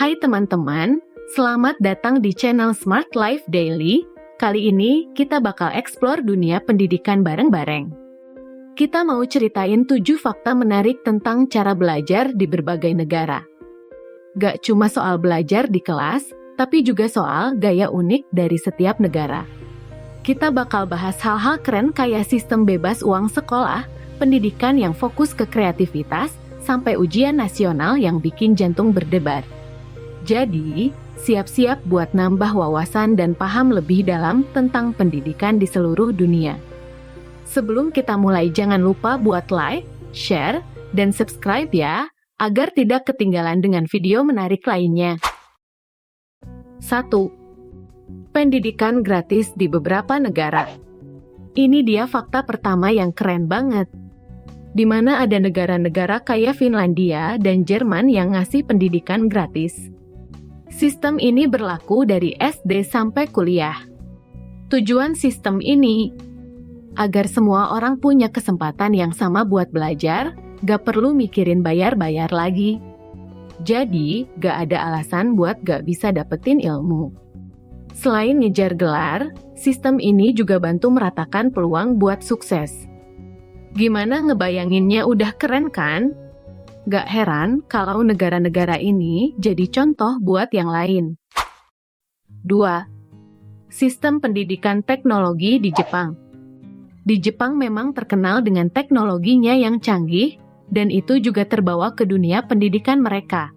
Hai teman-teman, selamat datang di channel Smart Life Daily. Kali ini kita bakal eksplor dunia pendidikan bareng-bareng. Kita mau ceritain 7 fakta menarik tentang cara belajar di berbagai negara. Gak cuma soal belajar di kelas, tapi juga soal gaya unik dari setiap negara. Kita bakal bahas hal-hal keren kayak sistem bebas uang sekolah, pendidikan yang fokus ke kreativitas, sampai ujian nasional yang bikin jantung berdebar. Jadi, siap-siap buat nambah wawasan dan paham lebih dalam tentang pendidikan di seluruh dunia. Sebelum kita mulai, jangan lupa buat like, share, dan subscribe ya, agar tidak ketinggalan dengan video menarik lainnya. 1. Pendidikan gratis di beberapa negara. Ini dia fakta pertama yang keren banget. Di mana ada negara-negara kayak Finlandia dan Jerman yang ngasih pendidikan gratis. Sistem ini berlaku dari SD sampai kuliah. Tujuan sistem ini agar semua orang punya kesempatan yang sama buat belajar, gak perlu mikirin bayar-bayar lagi. Jadi, gak ada alasan buat gak bisa dapetin ilmu. Selain ngejar gelar, sistem ini juga bantu meratakan peluang buat sukses. Gimana ngebayanginnya, udah keren kan? Gak heran kalau negara-negara ini jadi contoh buat yang lain. 2. Sistem pendidikan teknologi di Jepang. Di Jepang memang terkenal dengan teknologinya yang canggih, dan itu juga terbawa ke dunia pendidikan mereka.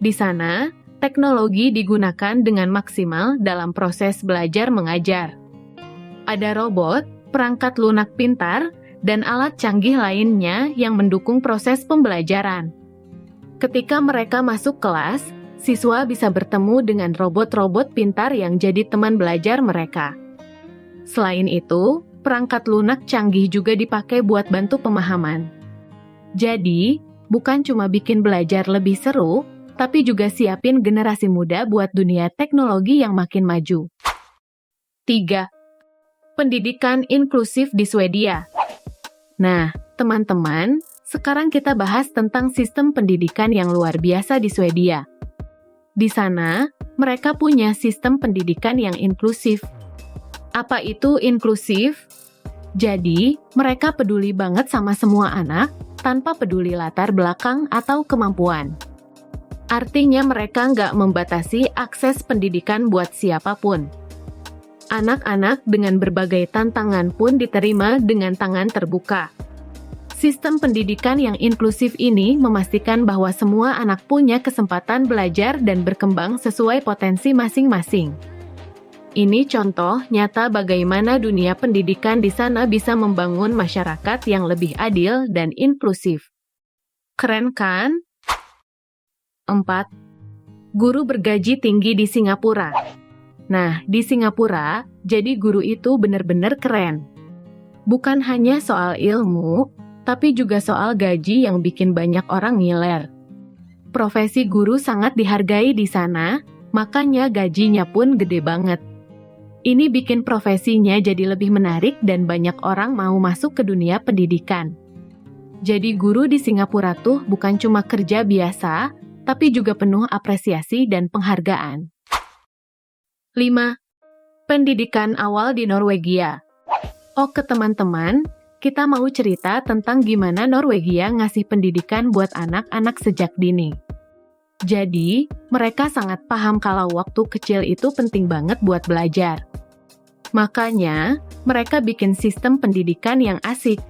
Di sana, teknologi digunakan dengan maksimal dalam proses belajar mengajar. Ada robot, perangkat lunak pintar, dan alat canggih lainnya yang mendukung proses pembelajaran. Ketika mereka masuk kelas, siswa bisa bertemu dengan robot-robot pintar yang jadi teman belajar mereka. Selain itu, perangkat lunak canggih juga dipakai buat bantu pemahaman. Jadi, bukan cuma bikin belajar lebih seru, tapi juga siapin generasi muda buat dunia teknologi yang makin maju. 3. Pendidikan inklusif di Swedia. Nah, teman-teman, sekarang kita bahas tentang sistem pendidikan yang luar biasa di Swedia. Di sana, mereka punya sistem pendidikan yang inklusif. Apa itu inklusif? Jadi, mereka peduli banget sama semua anak, tanpa peduli latar belakang atau kemampuan. Artinya mereka nggak membatasi akses pendidikan buat siapapun. Anak-anak dengan berbagai tantangan pun diterima dengan tangan terbuka. Sistem pendidikan yang inklusif ini memastikan bahwa semua anak punya kesempatan belajar dan berkembang sesuai potensi masing-masing. Ini contoh nyata bagaimana dunia pendidikan di sana bisa membangun masyarakat yang lebih adil dan inklusif. Keren kan? 4. Guru bergaji tinggi di Singapura. Nah, di Singapura, jadi guru itu bener-bener keren. Bukan hanya soal ilmu, tapi juga soal gaji yang bikin banyak orang ngiler. Profesi guru sangat dihargai di sana, makanya gajinya pun gede banget. Ini bikin profesinya jadi lebih menarik dan banyak orang mau masuk ke dunia pendidikan. Jadi guru di Singapura tuh bukan cuma kerja biasa, tapi juga penuh apresiasi dan penghargaan. 5. Pendidikan awal di Norwegia. Oke teman-teman, kita mau cerita tentang gimana Norwegia ngasih pendidikan buat anak-anak sejak dini. Jadi, mereka sangat paham kalau waktu kecil itu penting banget buat belajar. Makanya, mereka bikin sistem pendidikan yang asik.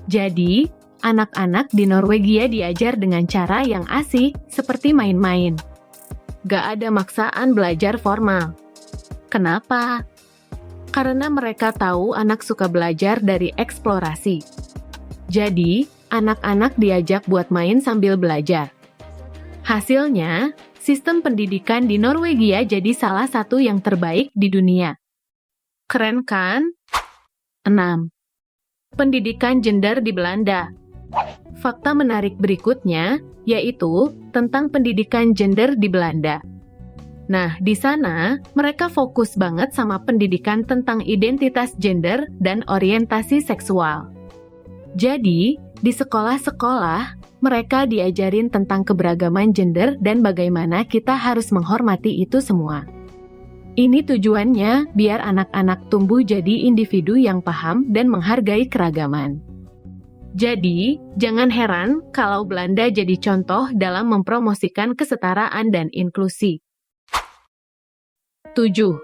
Jadi, anak-anak di Norwegia diajar dengan cara yang asik, seperti main-main. Gak ada maksaan belajar formal. Kenapa? Karena mereka tahu anak suka belajar dari eksplorasi. Jadi, anak-anak diajak buat main sambil belajar. Hasilnya, sistem pendidikan di Norwegia jadi salah satu yang terbaik di dunia. Keren kan? 6. Pendidikan gender di Belanda. Fakta menarik berikutnya, yaitu tentang pendidikan gender di Belanda. Nah, di sana, mereka fokus banget sama pendidikan tentang identitas gender dan orientasi seksual. Jadi, di sekolah-sekolah, Mereka diajarin tentang keberagaman gender dan bagaimana kita harus menghormati itu semua. Ini tujuannya biar anak-anak tumbuh jadi individu yang paham dan menghargai keragaman. Jadi, jangan heran kalau Belanda jadi contoh dalam mempromosikan kesetaraan dan inklusi. 7.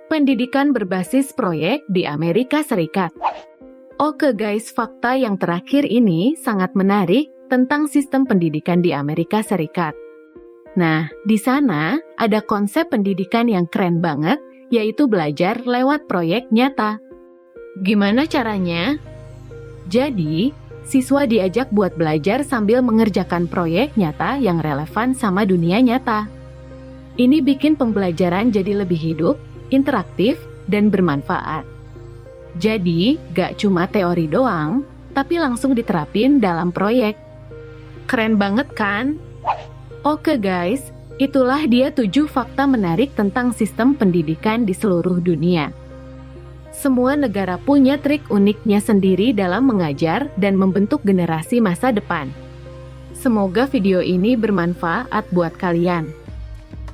Pendidikan berbasis proyek di Amerika Serikat. Oke guys, fakta yang terakhir ini sangat menarik tentang sistem pendidikan di Amerika Serikat. Nah, di sana ada konsep pendidikan yang keren banget, yaitu belajar lewat proyek nyata. Gimana caranya? Jadi, siswa diajak buat belajar sambil mengerjakan proyek nyata yang relevan sama dunia nyata. Ini bikin pembelajaran jadi lebih hidup, interaktif, dan bermanfaat. Jadi, gak cuma teori doang, tapi langsung diterapin dalam proyek. Keren banget kan? Oke guys, itulah dia 7 fakta menarik tentang sistem pendidikan di seluruh dunia. Semua negara punya trik uniknya sendiri dalam mengajar dan membentuk generasi masa depan. Semoga video ini bermanfaat buat kalian.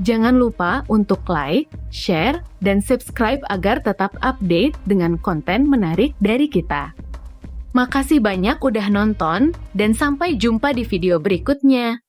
Jangan lupa untuk like, share, dan subscribe agar tetap update dengan konten menarik dari kita. Makasih banyak udah nonton, dan sampai jumpa di video berikutnya.